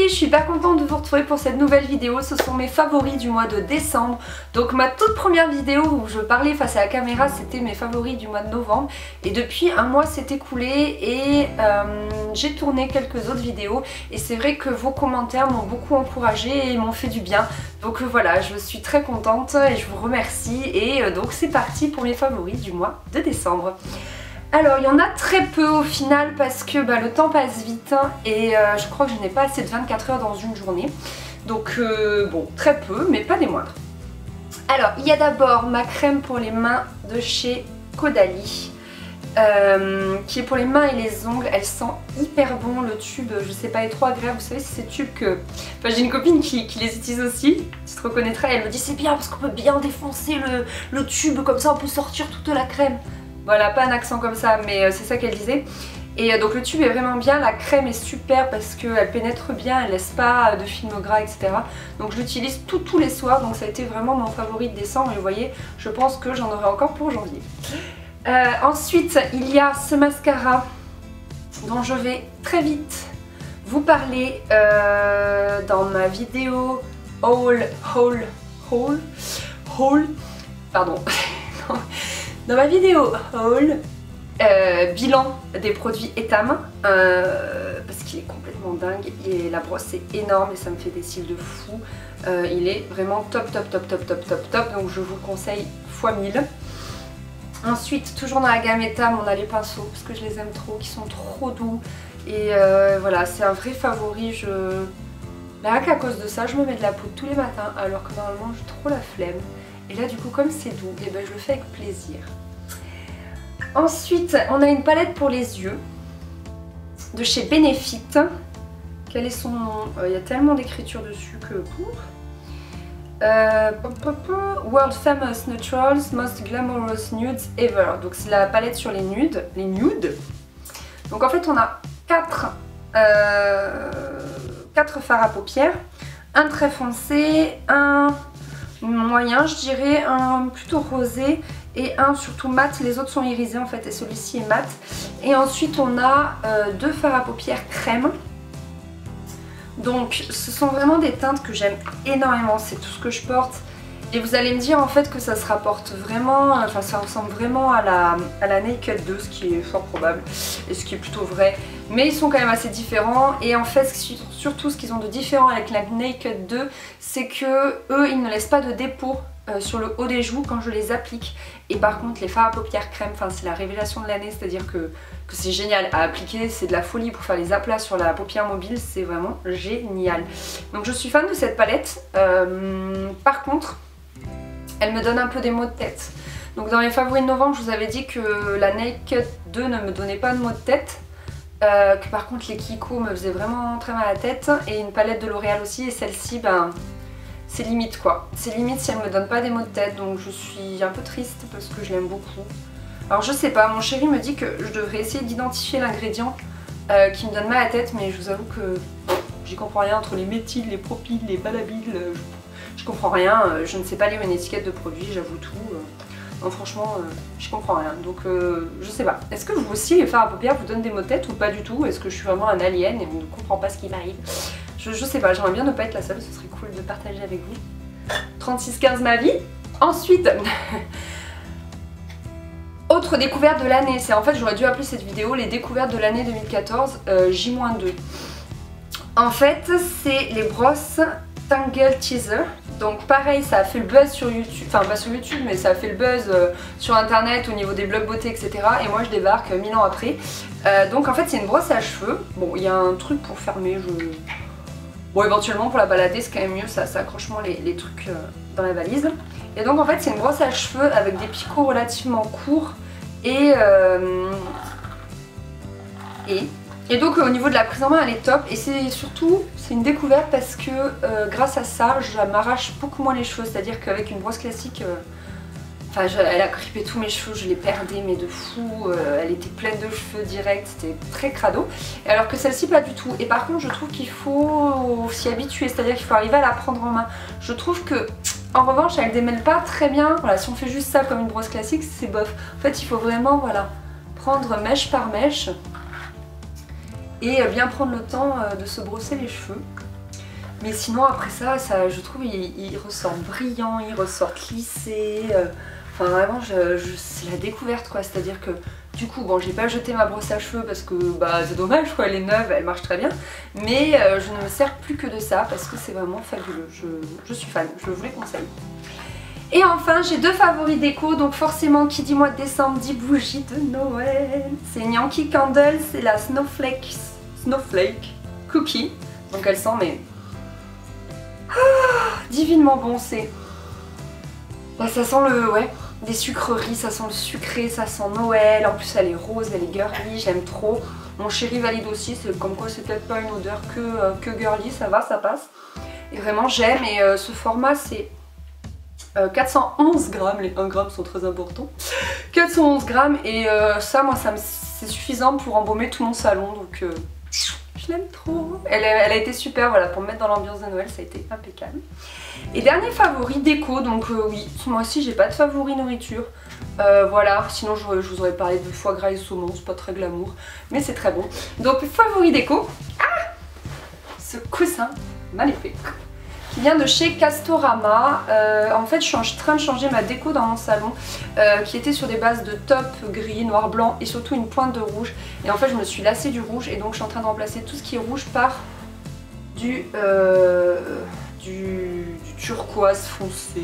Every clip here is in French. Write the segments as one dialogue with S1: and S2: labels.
S1: filles, je suis hyper contente de vous retrouver pour cette nouvelle vidéo. Ce sont mes favoris du mois de décembre. Donc ma toute première vidéo où je parlais face à la caméra, c'était mes favoris du mois de novembre. Et depuis un mois s'est écoulé et j'ai tourné quelques autres vidéos. Et c'est vrai que vos commentaires m'ont beaucoup encouragée et m'ont fait du bien. Donc voilà, je suis très contente et je vous remercie. Et donc c'est parti pour mes favoris du mois de décembre. Alors il y en a très peu au final parce que le temps passe vite et je crois que je n'ai pas assez de 24 heures dans une journée. Donc bon, très peu mais pas des moindres. Alors il y a d'abord ma crème pour les mains de chez Caudalie qui est pour les mains et les ongles. Elle sent hyper bon, le tube, je sais pas, est trop agréable. Vous savez, c'est ces tubes que... Enfin, j'ai une copine qui les utilise aussi, tu te reconnaîtras, elle me dit c'est bien parce qu'on peut bien défoncer le tube, comme ça on peut sortir toute la crème. Voilà, pas un accent comme ça, mais c'est ça qu'elle disait. Et donc le tube est vraiment bien, la crème est super parce qu'elle pénètre bien, elle laisse pas de film gras, etc. Donc je l'utilise tous les soirs, donc ça a été vraiment mon favori de décembre. Et vous voyez, je pense que j'en aurai encore pour janvier. Ensuite, il y a ce mascara dont je vais très vite vous parler dans ma vidéo pardon. Dans ma vidéo haul, bilan des produits Etam, parce qu'il est complètement dingue et la brosse est énorme et ça me fait des cils de fou. Il est vraiment top, donc je vous le conseille x1000. Ensuite, toujours dans la gamme Etam, on a les pinceaux parce que je les aime trop, qui sont trop doux. Et voilà, c'est un vrai favori. Rien qu'à cause de ça, je me mets de la poudre tous les matins alors que normalement j'ai trop la flemme. Et là du coup comme c'est doux, et je le fais avec plaisir. Ensuite on a une palette pour les yeux de chez Benefit. Quel est son nom? Il y a tellement d'écriture dessus que... World Famous Neutrals Most Glamorous Nudes Ever. Donc c'est la palette sur les nudes. Donc en fait on a 4 fards à paupières. Un très foncé, un moyen je dirais, un plutôt rosé et un surtout mat. Les autres sont irisés en fait et celui-ci est mat. Et ensuite on a 2 fards à paupières crème. Donc ce sont vraiment des teintes que j'aime énormément, c'est tout ce que je porte. Et vous allez me dire en fait que ça se rapporte vraiment, enfin ça ressemble vraiment à la Naked 2, ce qui est fort probable et ce qui est plutôt vrai. Mais ils sont quand même assez différents et en fait surtout ce qu'ils ont de différent avec la Naked 2, c'est que eux ils ne laissent pas de dépôt sur le haut des joues quand je les applique. Et par contre les fards à paupières crème, enfin c'est la révélation de l'année, c'est-à-dire que c'est génial à appliquer, c'est de la folie pour faire les aplats sur la paupière mobile, c'est vraiment génial. Donc je suis fan de cette palette, par contre elle me donne un peu des maux de tête. Donc dans les favoris de novembre je vous avais dit que la Naked 2 ne me donnait pas de maux de tête, que par contre les Kiko me faisaient vraiment très mal à la tête, et une palette de L'Oréal aussi, et celle-ci c'est limite quoi. C'est limite si elle me donne pas des maux de tête, donc je suis un peu triste parce que je l'aime beaucoup. Alors je sais pas, mon chéri me dit que je devrais essayer d'identifier l'ingrédient qui me donne mal à la tête, mais je vous avoue que j'y comprends rien entre les méthyl, les propyl, les balabyl, je comprends rien, je ne sais pas lire une étiquette de produit, j'avoue tout. Non franchement, je comprends rien, donc je sais pas. Est-ce que vous aussi les fards à paupières vous donnent des maux de tête ou pas du tout? Est-ce que je suis vraiment un alien et on ne comprend pas ce qui m'arrive? Je sais pas, j'aimerais bien ne pas être la seule, ce serait cool de partager avec vous. 36-15 ma vie. Ensuite, autre découverte de l'année, c'est en fait j'aurais dû appeler cette vidéo les découvertes de l'année 2014 J-2. En fait c'est les brosses Tangle Teaser. Donc pareil, ça a fait le buzz sur YouTube, enfin pas sur YouTube mais ça a fait le buzz sur internet au niveau des blogs beauté, etc. Et moi je débarque 1000 ans après. Donc en fait c'est une brosse à cheveux. Bon il y a un truc pour fermer, bon éventuellement pour la balader c'est quand même mieux, ça accroche moins les trucs dans la valise. Et donc en fait c'est une brosse à cheveux avec des picots relativement courts et donc au niveau de la prise en main elle est top, et c'est surtout une découverte parce que grâce à ça je m'arrache beaucoup moins les cheveux, c'est-à-dire qu'avec une brosse classique elle a grippé tous mes cheveux, je les perdais mais de fou, elle était pleine de cheveux direct, c'était très crado, alors que celle-ci pas du tout. Et par contre je trouve qu'il faut s'y habituer, c'est-à-dire qu'il faut arriver à la prendre en main. Je trouve que en revanche elle démêle pas très bien, voilà, si on fait juste ça comme une brosse classique c'est bof. En fait il faut vraiment voilà, prendre mèche par mèche et bien prendre le temps de se brosser les cheveux. Mais sinon après ça, je trouve il ressort brillant, il ressort lissé. Enfin vraiment c'est la découverte quoi, c'est à dire que du coup bon j'ai pas jeté ma brosse à cheveux parce que bah c'est dommage quoi, elle est neuve, elle marche très bien. Mais je ne me sers plus que de ça parce que c'est vraiment fabuleux, je suis fan, je vous les conseille. Et enfin j'ai 2 favoris déco, donc forcément qui dit mois de décembre dit bougie de Noël. C'est une Yankee Candle, c'est la Snowflake Cookie. Donc elle sent mais divinement bon, c'est... Là ça sent des sucreries, ça sent le sucré, ça sent Noël. En plus elle est rose, elle est girly, j'aime trop. Mon chéri valide aussi, c'est comme quoi c'est peut-être pas une odeur que girly, ça va, ça passe. Et vraiment j'aime, et ce format c'est 411 grammes, les 1 gramme sont très importants. 411 grammes et ça moi c'est suffisant pour embaumer tout mon salon, donc je l'aime trop. Elle a été super, voilà, pour me mettre dans l'ambiance de Noël, ça a été impeccable. Et dernier favori déco, donc oui, moi aussi j'ai pas de favori nourriture. Voilà, sinon je vous aurais parlé de foie gras et saumon, c'est pas très glamour, mais c'est très bon. Donc favori déco, ce coussin magnifique qui vient de chez Castorama. En fait je suis en train de changer ma déco dans mon salon qui était sur des bases de taupe gris, noir, blanc et surtout une pointe de rouge. Et en fait je me suis lassée du rouge et donc je suis en train de remplacer tout ce qui est rouge par du turquoise foncé.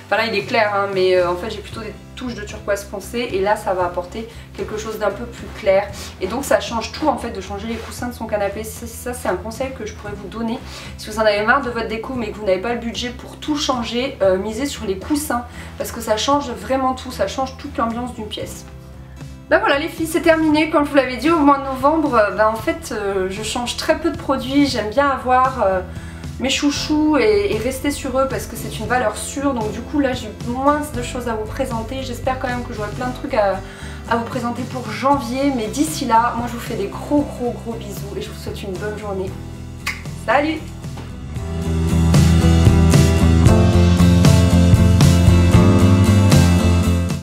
S1: Enfin là il est clair hein, mais en fait j'ai plutôt des touches de turquoise foncé et là ça va apporter quelque chose d'un peu plus clair. Et donc ça change tout en fait de changer les coussins de son canapé. Ça c'est un conseil que je pourrais vous donner. Si vous en avez marre de votre déco mais que vous n'avez pas le budget pour tout changer, misez sur les coussins parce que ça change vraiment tout, ça change toute l'ambiance d'une pièce. Ben voilà les filles, c'est terminé. Comme je vous l'avais dit au mois de novembre, en fait je change très peu de produits. J'aime bien avoir mes chouchous et rester sur eux parce que c'est une valeur sûre. Donc du coup là j'ai moins de choses à vous présenter. J'espère quand même que j'aurai plein de trucs à vous présenter pour janvier. Mais d'ici là, moi je vous fais des gros bisous et je vous souhaite une bonne journée. Salut!